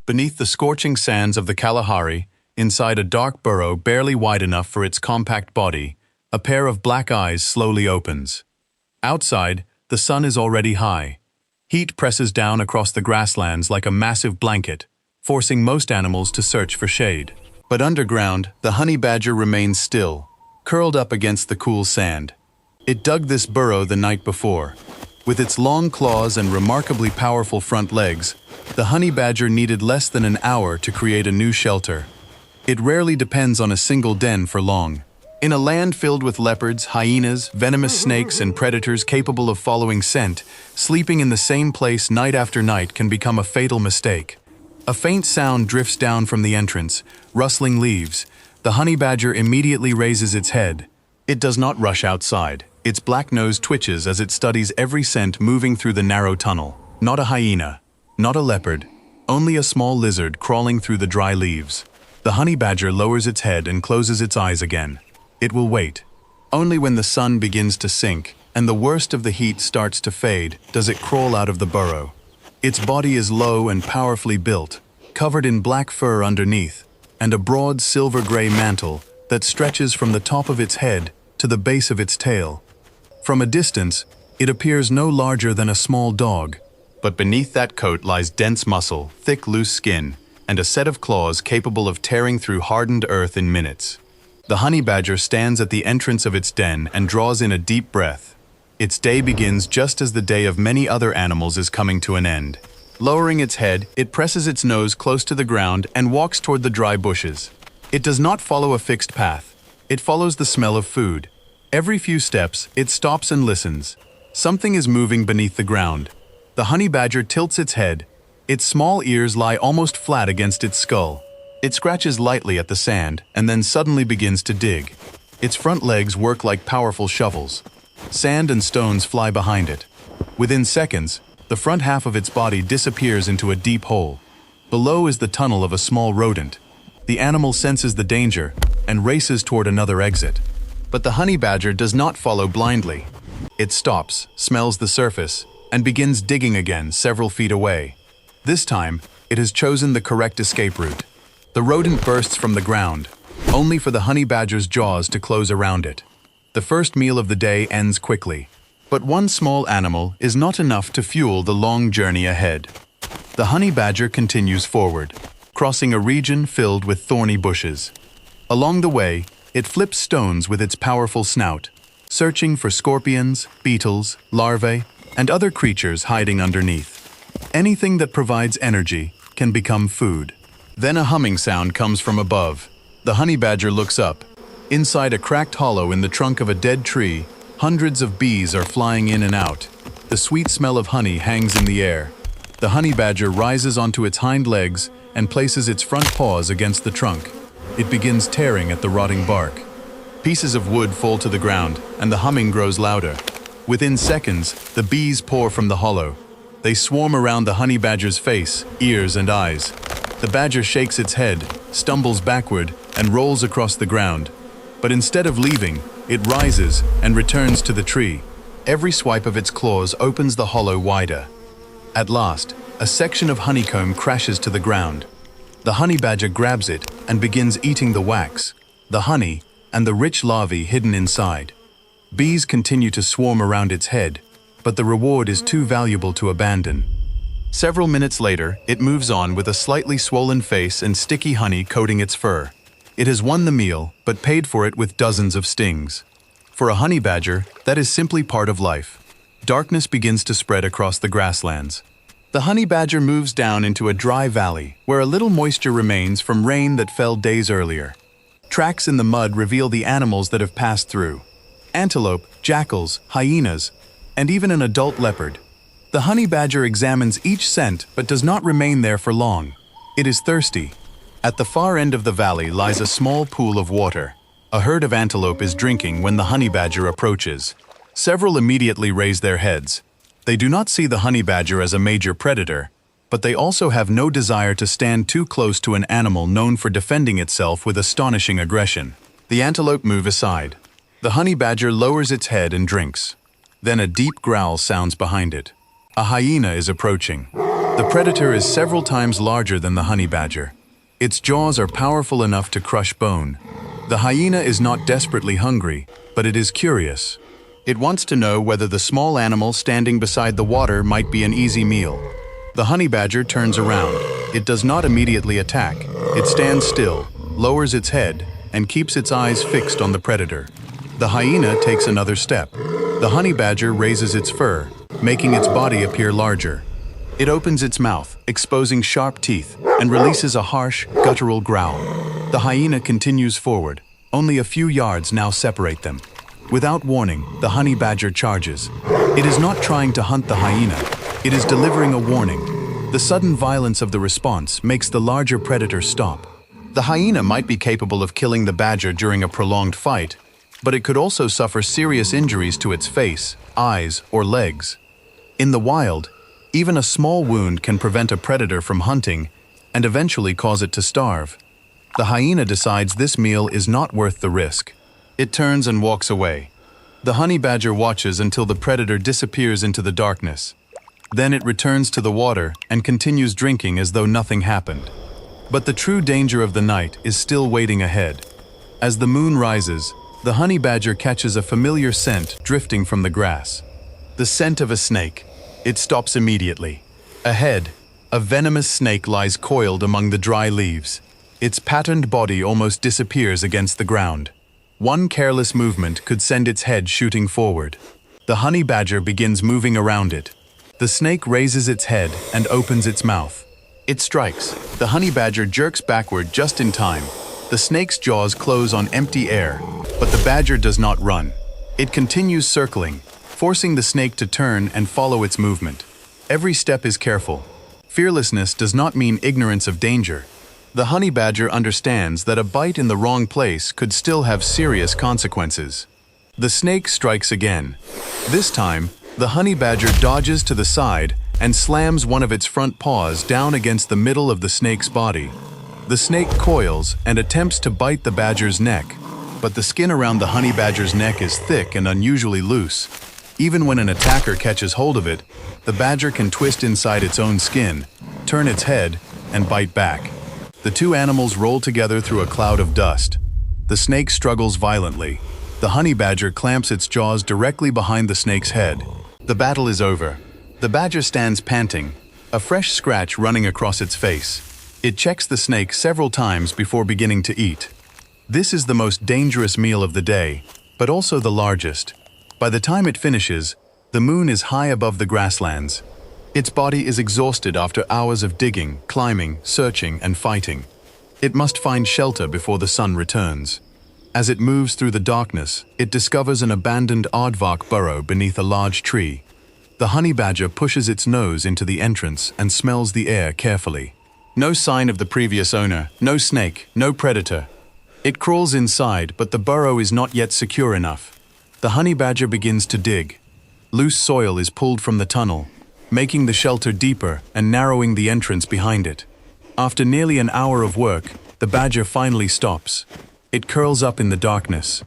Beneath the scorching sands of the Kalahari, inside a dark burrow barely wide enough for its compact body, a pair of black eyes slowly opens. Outside, the sun is already high. Heat presses down across the grasslands like a massive blanket, forcing most animals to search for shade. But underground, the honey badger remains still, curled up against the cool sand. It dug this burrow the night before. With its long claws and remarkably powerful front legs, the honey badger needed less than an hour to create a new shelter. It rarely depends on a single den for long. In a land filled with leopards, hyenas, venomous snakes, and predators capable of following scent, sleeping in the same place night after night can become a fatal mistake. A faint sound drifts down from the entrance, rustling leaves. The honey badger immediately raises its head. It does not rush outside. Its black nose twitches as it studies every scent moving through the narrow tunnel. Not a hyena, not a leopard, only a small lizard crawling through the dry leaves. The honey badger lowers its head and closes its eyes again. It will wait. Only when the sun begins to sink and the worst of the heat starts to fade does it crawl out of the burrow. Its body is low and powerfully built, covered in black fur underneath, and a broad silver-gray mantle that stretches from the top of its head to the base of its tail. From a distance, it appears no larger than a small dog, but beneath that coat lies dense muscle, thick, loose skin, and a set of claws capable of tearing through hardened earth in minutes. The honey badger stands at the entrance of its den and draws in a deep breath. Its day begins just as the day of many other animals is coming to an end. Lowering its head, it presses its nose close to the ground and walks toward the dry bushes. It does not follow a fixed path. It follows the smell of food. Every few steps, it stops and listens. Something is moving beneath the ground. The honey badger tilts its head. Its small ears lie almost flat against its skull. It scratches lightly at the sand and then suddenly begins to dig. Its front legs work like powerful shovels. Sand and stones fly behind it. Within seconds, the front half of its body disappears into a deep hole. Below is the tunnel of a small rodent. The animal senses the danger and races toward another exit. But the honey badger does not follow blindly. It stops, smells the surface, and begins digging again several feet away. This time, it has chosen the correct escape route. The rodent bursts from the ground, only for the honey badger's jaws to close around it. The first meal of the day ends quickly, but one small animal is not enough to fuel the long journey ahead. The honey badger continues forward, crossing a region filled with thorny bushes. Along the way, it flips stones with its powerful snout, searching for scorpions, beetles, larvae, and other creatures hiding underneath. Anything that provides energy can become food. Then a humming sound comes from above. The honey badger looks up. Inside a cracked hollow in the trunk of a dead tree, hundreds of bees are flying in and out. The sweet smell of honey hangs in the air. The honey badger rises onto its hind legs and places its front paws against the trunk. It begins tearing at the rotting bark. Pieces of wood fall to the ground, and the humming grows louder. Within seconds, the bees pour from the hollow. They swarm around the honey badger's face, ears, and eyes. The badger shakes its head, stumbles backward, and rolls across the ground. But instead of leaving, it rises and returns to the tree. Every swipe of its claws opens the hollow wider. At last, a section of honeycomb crashes to the ground. The honey badger grabs it and begins eating the wax, the honey, and the rich larvae hidden inside. Bees continue to swarm around its head, but the reward is too valuable to abandon. Several minutes later, it moves on with a slightly swollen face and sticky honey coating its fur. It has won the meal, but paid for it with dozens of stings. For a honey badger, that is simply part of life. Darkness begins to spread across the grasslands. The honey badger moves down into a dry valley, where a little moisture remains from rain that fell days earlier. Tracks in the mud reveal the animals that have passed through. Antelope, jackals, hyenas, and even an adult leopard. The honey badger examines each scent but does not remain there for long. It is thirsty. At the far end of the valley lies a small pool of water. A herd of antelope is drinking when the honey badger approaches. Several immediately raise their heads. They do not see the honey badger as a major predator, but they also have no desire to stand too close to an animal known for defending itself with astonishing aggression. The antelope move aside. The honey badger lowers its head and drinks. Then a deep growl sounds behind it. A hyena is approaching. The predator is several times larger than the honey badger. Its jaws are powerful enough to crush bone. The hyena is not desperately hungry, but it is curious. It wants to know whether the small animal standing beside the water might be an easy meal. The honey badger turns around. It does not immediately attack. It stands still, lowers its head, and keeps its eyes fixed on the predator. The hyena takes another step. The honey badger raises its fur, making its body appear larger. It opens its mouth, exposing sharp teeth, and releases a harsh, guttural growl. The hyena continues forward. Only a few yards now separate them. Without warning, the honey badger charges. It is not trying to hunt the hyena. It is delivering a warning. The sudden violence of the response makes the larger predator stop. The hyena might be capable of killing the badger during a prolonged fight, but it could also suffer serious injuries to its face, eyes, or legs. In the wild, even a small wound can prevent a predator from hunting and eventually cause it to starve. The hyena decides this meal is not worth the risk. It turns and walks away. The honey badger watches until the predator disappears into the darkness. Then it returns to the water and continues drinking as though nothing happened. But the true danger of the night is still waiting ahead. As the moon rises, the honey badger catches a familiar scent drifting from the grass. The scent of a snake. It stops immediately. Ahead, a venomous snake lies coiled among the dry leaves. Its patterned body almost disappears against the ground. One careless movement could send its head shooting forward. The honey badger begins moving around it. The snake raises its head and opens its mouth. It strikes. The honey badger jerks backward just in time. The snake's jaws close on empty air, but the badger does not run. It continues circling, forcing the snake to turn and follow its movement. Every step is careful. Fearlessness does not mean ignorance of danger. The honey badger understands that a bite in the wrong place could still have serious consequences. The snake strikes again. This time, the honey badger dodges to the side and slams one of its front paws down against the middle of the snake's body. The snake coils and attempts to bite the badger's neck, but the skin around the honey badger's neck is thick and unusually loose. Even when an attacker catches hold of it, the badger can twist inside its own skin, turn its head, and bite back. The two animals roll together through a cloud of dust. The snake struggles violently. The honey badger clamps its jaws directly behind the snake's head. The battle is over. The badger stands panting, a fresh scratch running across its face. It checks the snake several times before beginning to eat. This is the most dangerous meal of the day, but also the largest. By the time it finishes, the moon is high above the grasslands. Its body is exhausted after hours of digging, climbing, searching, and fighting. It must find shelter before the sun returns. As it moves through the darkness, it discovers an abandoned aardvark burrow beneath a large tree. The honey badger pushes its nose into the entrance and smells the air carefully. No sign of the previous owner, no snake, no predator. It crawls inside, but the burrow is not yet secure enough. The honey badger begins to dig. Loose soil is pulled from the tunnel, making the shelter deeper and narrowing the entrance behind it. After nearly an hour of work, the badger finally stops. It curls up in the darkness.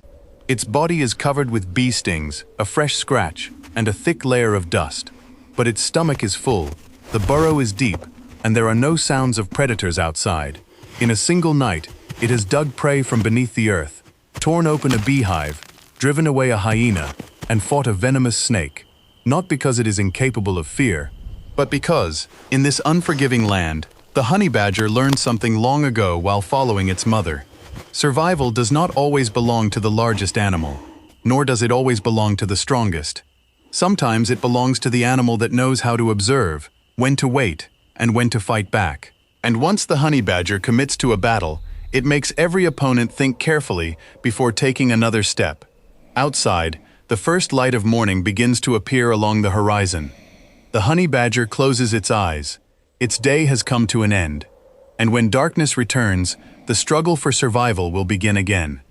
Its body is covered with bee stings, a fresh scratch, and a thick layer of dust. But its stomach is full, the burrow is deep, and there are no sounds of predators outside. In a single night, it has dug prey from beneath the earth, torn open a beehive, driven away a hyena, and fought a venomous snake. Not because it is incapable of fear, but because, in this unforgiving land, the honey badger learned something long ago while following its mother. Survival does not always belong to the largest animal, nor does it always belong to the strongest. Sometimes it belongs to the animal that knows how to observe, when to wait, and when to fight back. And once the honey badger commits to a battle, it makes every opponent think carefully before taking another step. Outside, the first light of morning begins to appear along the horizon. The honey badger closes its eyes. Its day has come to an end. And when darkness returns, the struggle for survival will begin again.